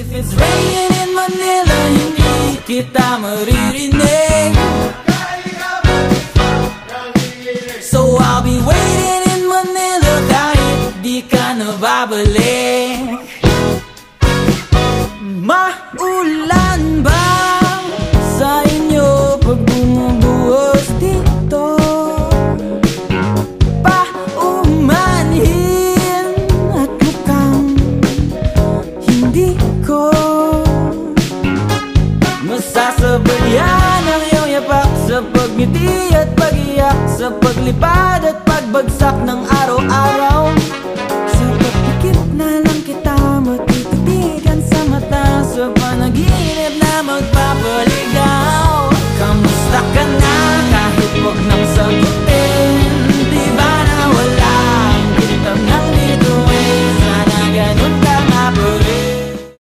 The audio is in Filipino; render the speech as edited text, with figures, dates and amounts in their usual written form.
If it's raining in Manila, hindi kita maririnig. So I'll be waiting in Manila kahit di ka nababalik. Maulan ba sa inyo pag bumubuhos dito? Paumanhin at mukhang hindi ko masasabayan ang iyong yapak sa pagngiti at pag-iyak, sa paglipad at pagbagsak ng araw-araw. Sa pagpikit na lang kita matititigan sa mata, sa panaginip